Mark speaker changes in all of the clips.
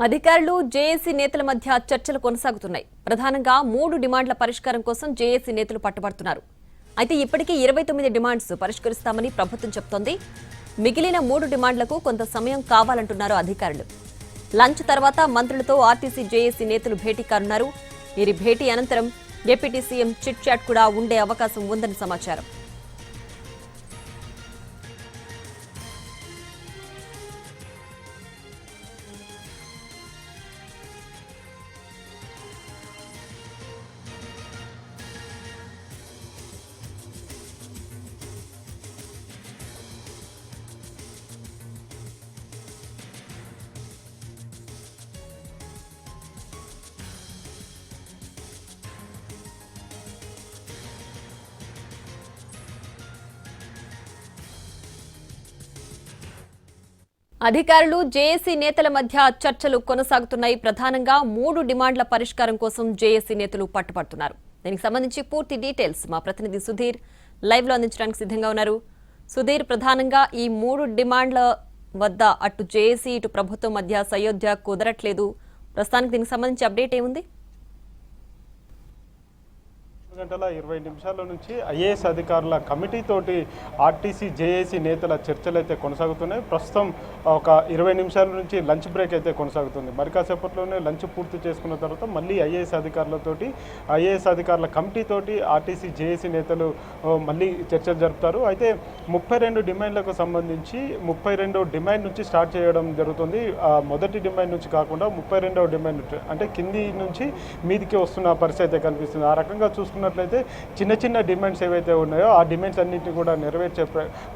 Speaker 1: అధికారులు జేఏసీ నేతల మధ్య చర్చలు కొనసాగుతున్నాయి. ప్రధానంగా 3 డిమాండ్ల పరిష్కారం కోసం జేఏసీ నేతలు పట్టుబడుతున్నారు. అయితే ఇప్పటికే 29 డిమాండ్స్ పరిష్కరిస్తామని ప్రభుత్వం చెబుతోంది. మిగిలిన 3 డిమాండ్లకు కొంత సమయం కావాలంటున్నారు అధికారులు. లంచ్ తర్వాత మంత్రులతో ఆర్టీసీ జేఏసీ నేతలు భేటీ కానున్నారు. వీరి భేటీ అనంతరం డిప్యూటీ సీఎం చిట్ చాట్ కూడా ఉండే అవకాశం ఉందని సమాచారం. అధికారులు జేఏసీ నేతల మధ్య చర్చలు కొనసాగుతున్నాయి. ప్రధానంగా 3 డిమాండ్ల పరిష్కారం కోసం జేఏసీ నేతలు పట్టుబడుతున్నారు. దీనికి సంబంధించి పూర్తి డీటెయిల్స్ మా ప్రతినిధి సుధీర్ లైవ్ లో అందించడానికి సిద్ధంగా ఉన్నారు. సుధీర్, ప్రధానంగా ఈ 3 డిమాండ్ల వద్ద అటు జేఏసీ ఇటు ప్రభుత్వం మధ్య సయోధ్య కుదరట్లేదు. ప్రస్తుతానికి దీనికి సంబంధించి అప్డేట్ ఏముంది?
Speaker 2: గంటల 20 నిమిషాల నుంచి ఐఏఎస్ అధికారుల కమిటీ తోటి ఆర్టీసీ జేఏసీ నేతల చర్చలు అయితే కొనసాగుతున్నాయి. ప్రస్తుతం ఒక 20 నిమిషాల నుంచి లంచ్ బ్రేక్ అయితే కొనసాగుతుంది. మరి కాసేపట్లోనే లంచ్ పూర్తి చేసుకున్న తర్వాత మళ్ళీ ఐఏఎస్ అధికారుల కమిటీ తోటి ఆర్టీసీ జేఏసీ నేతలు మళ్ళీ చర్చలు జరుపుతారు. అయితే 32 డిమాండ్లకు సంబంధించి 32 డిమాండ్ నుంచి స్టార్ట్ చేయడం జరుగుతుంది. మొదటి డిమాండ్ నుంచి కాకుండా 32వ డిమాండ్ అంటే కింది నుంచి మీదికి వస్తున్న పరిస్థితి అయితే కనిపిస్తుంది. ఆ రకంగా చూసుకున్నట్లయితే చిన్న చిన్న డిమాండ్స్ ఏవైతే ఉన్నాయో ఆ డిమాండ్స్ అన్నింటినీ కూడా నెరవేర్చే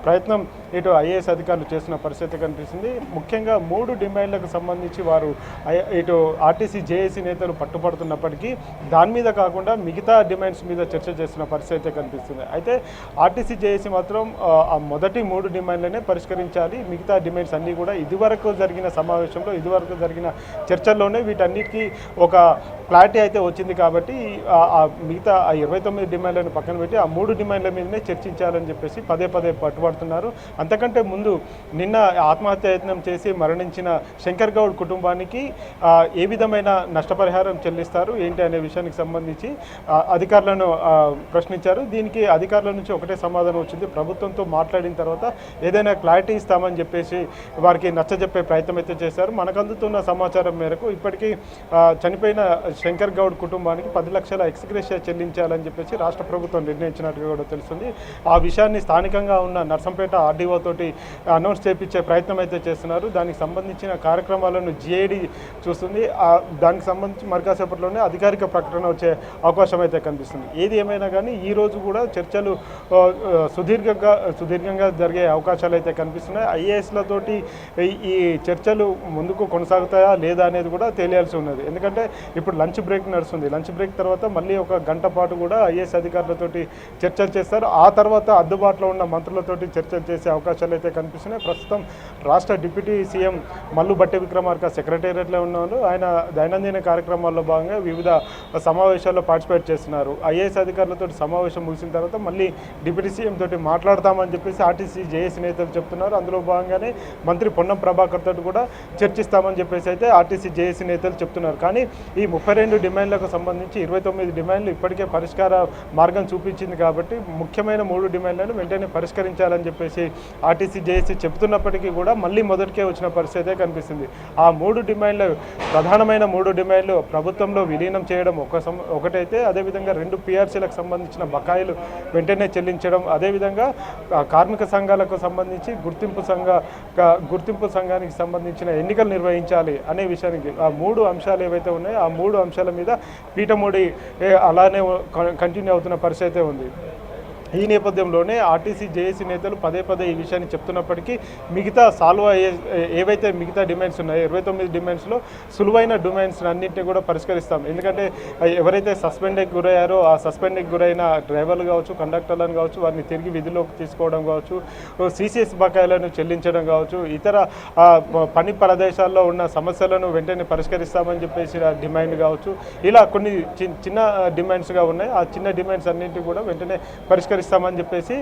Speaker 2: ప్రయత్నం ఇటు ఐఏఎస్ అధికారులు చేస్తున్న పరిస్థితి కనిపిస్తుంది. ముఖ్యంగా 3 డిమాండ్లకు సంబంధించి వారు ఇటు ఆర్టీసీ జేఏసీ నేతలు పట్టుబడుతున్నప్పటికీ దాని మీద కాకుండా మిగతా డిమాండ్స్ మీద చర్చ చేస్తున్న పరిస్థితి అయితే కనిపిస్తుంది. అయితే ఆర్టీసీ జేఏసీ మాత్రం ఆ మొదటి 3 డిమాండ్లనే పరిష్కరించాలి. మిగతా డిమాండ్స్ అన్నీ కూడా ఇదివరకు జరిగిన సమావేశంలో ఇదివరకు జరిగిన చర్చల్లోనే వీటన్నిటికీ ఒక క్లారిటీ అయితే వచ్చింది. కాబట్టి మిగతా 29 డిమాండ్లను పక్కన పెట్టి ఆ 3 డిమాండ్ల మీదనే చర్చించాలని చెప్పేసి పదే పట్టుబడుతున్నారు. అంతకంటే ముందు నిన్న ఆత్మహత్య యత్నం చేసి మరణించిన శంకర్ గౌడ్ కుటుంబానికి ఏ విధమైన నష్టపరిహారం చెల్లిస్తారు ఏంటి అనే విషయానికి సంబంధించి అధికారులను ప్రశ్నించారు. దీనికి అధికారుల నుంచి ఒకటే సమాధానం వచ్చింది. ప్రభుత్వంతో మాట్లాడిన తర్వాత ఏదైనా క్లారిటీ ఇస్తామని చెప్పేసి వారికి నచ్చజెప్పే ప్రయత్నం అయితే చేశారు. మనకు అందుతున్న సమాచారం మేరకు ఇప్పటికీ చనిపోయిన శంకర్ గౌడ్ కుటుంబానికి 10 లక్షల ఎక్స్గ్రేషియా చెల్లించాలని చెప్పేసి రాష్ట్ర ప్రభుత్వం నిర్ణయించినట్టుగా కూడా తెలుస్తుంది. ఆ విషయాన్ని స్థానికంగా ఉన్న నర్సంపేట ఆర్డీఓ తోటి అనౌన్స్ చేయించే ప్రయత్నం అయితే చేస్తున్నారు. దానికి సంబంధించిన కార్యక్రమాలను జీఐడి చూస్తుంది. దానికి సంబంధించి మరికాసేపట్లోనే అధికారిక ప్రకటన వచ్చే అవకాశం అయితే కనిపిస్తుంది. ఏది ఏమైనా కానీ ఈ రోజు కూడా చర్చలు సుదీర్ఘంగా జరిగే అవకాశాలు అయితే కనిపిస్తున్నాయి. ఐఏఎస్లతోటి ఈ చర్చలు ముందుకు కొనసాగుతాయా లేదా అనేది కూడా తెలియాల్సి ఉన్నది. ఎందుకంటే ఇప్పుడు లంచ్ బ్రేక్ నడుస్తుంది. లంచ్ బ్రేక్ తర్వాత మళ్ళీ ఒక గంట పాటు కూడా ఐఏఎస్ అధికారులతోటి చర్చలు చేస్తారు. ఆ తర్వాత అందుబాటులో ఉన్న మంత్రులతోటి చర్చలు చేసే అవకాశాలు అయితే కనిపిస్తున్నాయి. ప్రస్తుతం రాష్ట్ర డిప్యూటీ సీఎం మల్లు భట్టి విక్రమార్క సెక్రటేరియట్లో ఉన్నారు. ఆయన దైనందిన కార్యక్రమాల్లో భాగంగా వివిధ సమావేశాల్లో పార్టిసిపేట్ చేస్తున్నారు. ఐఏఎస్ అధికారులతో సమావేశం ముగిసిన తర్వాత మళ్ళీ డిప్యూటీ సీఎం తోటి మాట్లాడతామని చెప్పేసి ఆర్టీసీ జేఏసీ నేతలు చెప్తున్నారు. అందులో భాగంగానే మంత్రి పొన్నం ప్రభాకర్ తోటి కూడా చర్చిస్తామని చెప్పేసి అయితే ఆర్టీసీ జేఏసీ నేతలు చెప్తున్నారు. కానీ ఈ 32 డిమాండ్లకు సంబంధించి 29 డిమాండ్లు ఇప్పటికే పరిష్కార మార్గం చూపించింది. కాబట్టి ముఖ్యమైన 3 డిమాండ్లను వెంటనే పరిష్కరించాలని చెప్పేసి ఆర్టీసీ జేఏసీ చెబుతున్నప్పటికీ కూడా మళ్ళీ మొదటికే వచ్చిన పరిస్థితే కనిపిస్తుంది. ఆ 3 డిమాండ్లు ప్రధానమైన 3 డిమాండ్లు ప్రభుత్వంలో విలీనం చేయడం ఒకటైతే, అదేవిధంగా 2 పిఆర్సీలకు సంబంధించిన బకాయిలు వెంటనే చెల్లించడం, అదేవిధంగా కార్మిక సంఘాలకు సంబంధించి గుర్తింపు సంఘానికి సంబంధించిన ఎన్నికలు నిర్వహించాలి అనే విషయానికి ఆ 3 అంశాలు ఏవైతే ఉన్నాయో ఆ 3 అంశాల మీద పీఠమూడి అలానే కంటిన్యూ అవుతున్న పరిస్థితి ఉంది. ఈ నేపథ్యంలోనే ఆర్టీసీ జేఏసీ నేతలు పదే ఈ విషయాన్ని చెప్తున్నప్పటికీ మిగతా ఏవైతే మిగతా డిమాండ్స్ ఉన్నాయో 29 డిమాండ్స్లో సులువైన డిమాండ్స్ అన్నింటినీ కూడా పరిష్కరిస్తాం. ఎందుకంటే ఎవరైతే సస్పెండ్కి గురయ్యారో ఆ సస్పెండ్కి గురైన డ్రైవర్లు కావచ్చు, కండక్టర్లను కావచ్చు, వారిని తిరిగి విధిలోకి తీసుకోవడం కావచ్చు, సిసిఎస్ బకాయిలను చెల్లించడం కావచ్చు, ఇతర పని ప్రదేశాల్లో ఉన్న సమస్యలను వెంటనే పరిష్కరిస్తామని చెప్పేసి డిమాండ్ కావచ్చు, ఇలా కొన్ని చిన్న డిమాండ్స్గా ఉన్నాయి. ఆ చిన్న డిమాండ్స్ అన్నింటినీ కూడా వెంటనే పరిష్కరిస్తాం పరిష్కరిస్తామని చెప్పేసి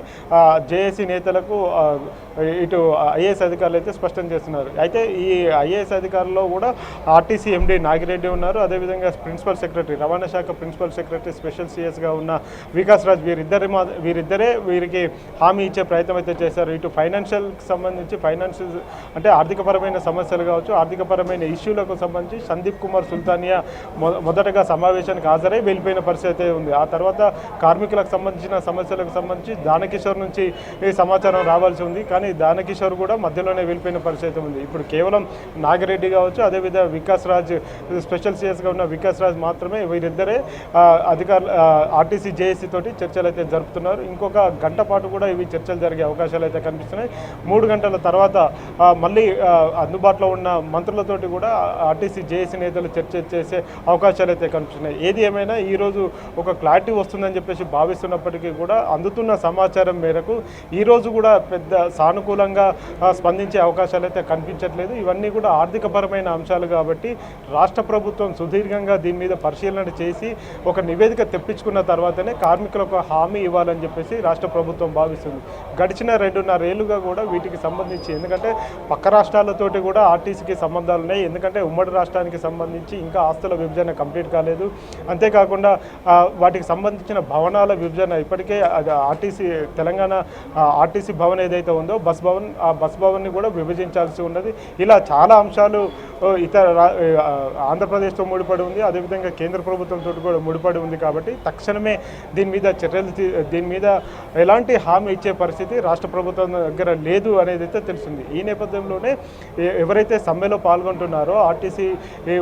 Speaker 2: జేఏసీ నేతలకు ఇటు ఐఏఎస్ అధికారులు అయితే స్పష్టం చేస్తున్నారు. అయితే ఈ ఐఏఎస్ అధికారుల్లో కూడా ఆర్టీసీ ఎండీ నాగిరెడ్డి ఉన్నారు. అదేవిధంగా ప్రిన్సిపల్ సెక్రటరీ, రవాణా శాఖ ప్రిన్సిపల్ సెక్రటరీ, స్పెషల్ సిఎస్గా ఉన్న వికాస్ రాజ్ వీరిద్దరే వీరికి హామీ ఇచ్చే ప్రయత్నం అయితే చేశారు. ఇటు ఫైనాన్షియల్కి సంబంధించి అంటే ఆర్థికపరమైన సమస్యలు కావచ్చు, ఆర్థికపరమైన ఇష్యూలకు సంబంధించి సందీప్ కుమార్ సుల్తానియా మొదటగా సమావేశానికి హాజరై వెళ్ళిపోయిన పరిస్థితి ఉంది. ఆ తర్వాత కార్మికులకు సంబంధించిన సమస్యలకు సంబంధించి దానకిషోర్ నుంచి ఈ సమాచారం రావాల్సి ఉంది. కానీ దానకిషోర్ కూడా మధ్యలోనే వెళ్ళిపోయిన పరిస్థితి ఉంది. ఇప్పుడు కేవలం నాగిరెడ్డి కావచ్చు, అదేవిధంగా వికాస్ రాజ్ స్పెషల్ సిఎస్గా ఉన్న వికాస్ రాజ్ మాత్రమే వీరిద్దరే అధికారులు ఆర్టీసీ జేఏసీ తోటి చర్చలు అయితే జరుపుతున్నారు. ఇంకొక గంట పాటు కూడా ఇవి చర్చలు జరిగే అవకాశాలు అయితే కనిపిస్తున్నాయి. 3 గంటల తర్వాత మళ్ళీ అందుబాటులో ఉన్న మంత్రులతోటి కూడా ఆర్టీసీ జేఏసీ నేతలు చర్చ చేసే అవకాశాలు అయితే కనిపిస్తున్నాయి. ఏది ఏమైనా ఈరోజు ఒక క్లారిటీ వస్తుందని చెప్పేసి భావిస్తున్నప్పటికీ కూడా అందుతున్న సమాచారం మేరకు ఈరోజు కూడా పెద్ద సానుకూలంగా స్పందించే అవకాశాలు అయితే కనిపించట్లేదు. ఇవన్నీ కూడా ఆర్థికపరమైన అంశాలు కాబట్టి రాష్ట్ర ప్రభుత్వం సుదీర్ఘంగా దీని మీద పరిశీలన చేసి ఒక నివేదిక తెప్పించుకున్న తర్వాతనే కార్మికులకు హామీ ఇవ్వాలని చెప్పేసి రాష్ట్ర ప్రభుత్వం భావిస్తుంది. గడిచిన 2.5 ఏళ్లుగా కూడా వీటికి సంబంధించి, ఎందుకంటే పక్క రాష్ట్రాలతోటి కూడా ఆర్టీసీకి సంబంధాలు ఉన్నాయి. ఎందుకంటే ఉమ్మడి రాష్ట్రానికి సంబంధించి ఇంకా ఆస్తుల విభజన కంప్లీట్ కాలేదు. అంతేకాకుండా వాటికి సంబంధించిన భవనాల విభజన ఇప్పటికే ఆర్టీసీ తెలంగాణ ఆర్టీసీ భవన్ ఏదైతే ఉందో ఆ బస్ భవన్ని కూడా విభజించాల్సి ఉన్నది. ఇలా చాలా అంశాలు ఇతర ఆంధ్రప్రదేశ్తో ముడిపడి ఉంది. అదేవిధంగా కేంద్ర ప్రభుత్వంతో కూడా ముడిపడి ఉంది. కాబట్టి తక్షణమే దీని మీద ఎలాంటి హామీ ఇచ్చే పరిస్థితి రాష్ట్ర ప్రభుత్వం దగ్గర లేదు అనేది అయితే తెలిసింది. ఈ నేపథ్యంలోనే ఎవరైతే సమ్మెలో పాల్గొంటున్నారో ఆర్టీసీ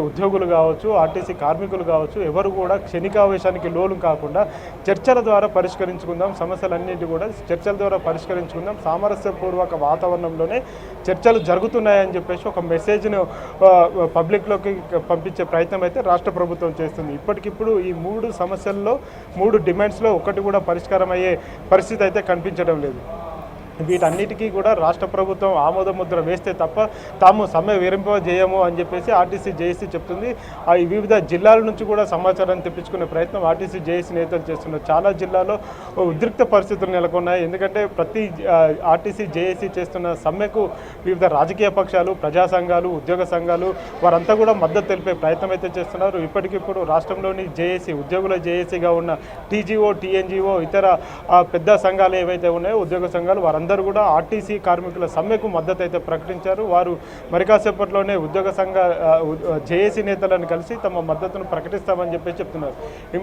Speaker 2: ఉద్యోగులు కావచ్చు, ఆర్టీసీ కార్మికులు కావచ్చు, ఎవరు కూడా క్షణికావేశానికి లోను కాకుండా చర్చల ద్వారా పరిష్కరించుకుందాం, సమస్యలన్నింటి కూడా చర్చల ద్వారా పరిష్కరించుకుందాం, సామరస్యపూర్వక వాతావరణంలోనే చర్చలు జరుగుతున్నాయని చెప్పేసి ఒక మెసేజ్ను పబ్లిక్లోకి పంపించే ప్రయత్నం అయితే రాష్ట్ర ప్రభుత్వం చేస్తుంది. ఇప్పటికిప్పుడు ఈ 3 సమస్యల్లో 3 డిమాండ్స్లో ఒకటి కూడా పరిష్కారం అయ్యే పరిస్థితి అయితే కనిపించడం లేదు. వీటన్నిటికీ కూడా రాష్ట్ర ప్రభుత్వం ఆమోద ముద్ర వేస్తే తప్ప తాము సమ్మె విరింపజేయము అని చెప్పేసి ఆర్టీసీ జేఏసీ చెప్తుంది. వివిధ జిల్లాల నుంచి కూడా సమాచారాన్ని తెప్పించుకునే ప్రయత్నం ఆర్టీసీ జేఏసీ నేతలు చేస్తున్నారు. చాలా జిల్లాలో ఉద్రిక్త పరిస్థితులు నెలకొన్నాయి. ఎందుకంటే ప్రతి ఆర్టీసీ జేఏసీ చేస్తున్న సమ్మెకు వివిధ రాజకీయ పక్షాలు, ప్రజా సంఘాలు, ఉద్యోగ సంఘాలు వారంతా కూడా మద్దతు తెలిపే ప్రయత్నం అయితే చేస్తున్నారు. ఇప్పటికిప్పుడు రాష్ట్రంలోని జేఏసీ, ఉద్యోగుల జేఏసీగా ఉన్న టీజీఓ, టీఎన్జీఓ, ఇతర పెద్ద సంఘాలు ఏవైతే ఉన్నాయో ఉద్యోగ సంఘాలు వారందరూ కూడా ఆర్టీసీ కార్మికుల సమ్మెకు మద్దతు అయితే ప్రకటించారు. వారు మరి కాసేపట్లోనే ఉద్యోగ సంఘ జేఏసీ నేతలను కలిసి తమ మద్దతును ప్రకటిస్తామని చెప్పి చెప్తున్నారు.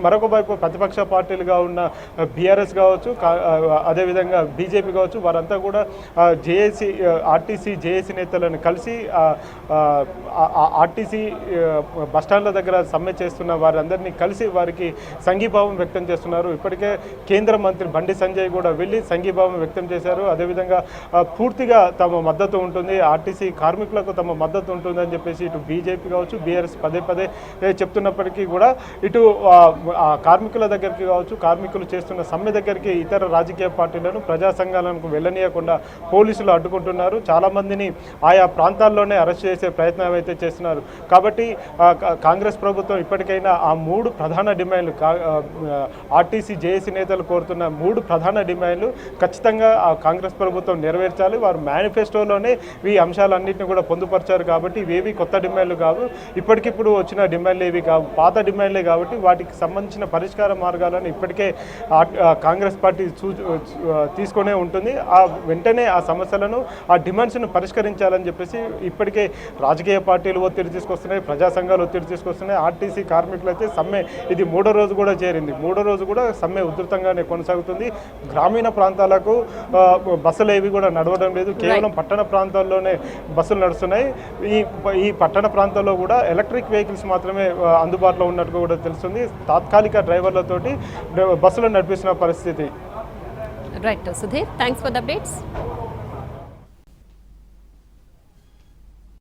Speaker 2: మరొక వైపు ప్రతిపక్ష పార్టీలుగా ఉన్న బీఆర్ఎస్ కావచ్చు, అదేవిధంగా బీజేపీ కావచ్చు, వారంతా కూడా ఆర్టీసీ జేఏసీ నేతలను కలిసి ఆర్టీసీ బస్టాండ్ల దగ్గర సమ్మె చేస్తున్న వారందరినీ కలిసి వారికి సంఘీభావం వ్యక్తం చేస్తున్నారు. ఇప్పటికే కేంద్ర మంత్రి బండి సంజయ్ కూడా వెళ్ళి సంఘీభావం వ్యక్తం చేశారు. అదేవిధంగా పూర్తిగా తమ మద్దతు ఉంటుంది, ఆర్టీసీ కార్మికులకు తమ మద్దతు ఉంటుందని చెప్పేసి ఇటు బీజేపీ కావచ్చు, బీఆర్ఎస్ పదే చెప్తున్నప్పటికీ కూడా ఇటు కార్మికుల దగ్గరికి కావచ్చు, కార్మికులు చేస్తున్న సమ్మె దగ్గరికి ఇతర రాజకీయ పార్టీలను, ప్రజా సంఘాలకు వెళ్ళనీయకుండా పోలీసులు అడ్డుకుంటున్నారు. చాలామందిని ఆయా ప్రాంతాల్లోనే అరెస్ట్ చేసే ప్రయత్నం అయితే చేస్తున్నారు. కాబట్టి కాంగ్రెస్ ప్రభుత్వం ఇప్పటికైనా ఆ 3 ప్రధాన డిమాండ్లు, ఆర్టీసీ జేఏసీ నేతలు కోరుతున్న 3 ప్రధాన డిమాండ్లు ఖచ్చితంగా కాంగ్రెస్ ప్రభుత్వం నెరవేర్చాలి. వారు మేనిఫెస్టోలోనే ఈ అంశాలన్నింటినీ కూడా పొందుపరిచారు. కాబట్టి ఇవేవి కొత్త డిమాండ్లు కావు, ఇప్పటికిప్పుడు వచ్చిన డిమాండ్లు ఏవి కావు, పాత డిమాండ్లే. కాబట్టి వాటికి సంబంధించిన పరిష్కార మార్గాలను ఇప్పటికే కాంగ్రెస్ పార్టీ తీసుకునే ఉంటుంది. వెంటనే ఆ సమస్యలను, ఆ డిమాండ్స్ను పరిష్కరించాలని చెప్పేసి ఇప్పటికే రాజకీయ పార్టీలు ఒత్తిడి తీసుకొస్తున్నాయి, ప్రజా సంఘాలు ఒత్తిడి తీసుకొస్తున్నాయి. ఆర్టీసీ కార్మికులు అయితే సమ్మె ఇది 3వ రోజు కూడా చేరింది. 3వ రోజు కూడా సమ్మె ఉధృతంగానే కొనసాగుతుంది. గ్రామీణ ప్రాంతాలకు బస్సులు ఏవి కూడా నడవడం లేదు, కేవలం పట్టణ ప్రాంతాల్లోనే బస్సులు నడుస్తున్నాయి. ఈ పట్టణ ప్రాంతాల్లో కూడా ఎలక్ట్రిక్ వెహికల్స్ మాత్రమే అందుబాటులో ఉన్నట్టుగా కూడా తెలుస్తుంది. తాత్కాలిక డ్రైవర్లతోటి బస్సులు నడిపిస్తున్న పరిస్థితి.
Speaker 1: Right Sudheer, thanks for the updates.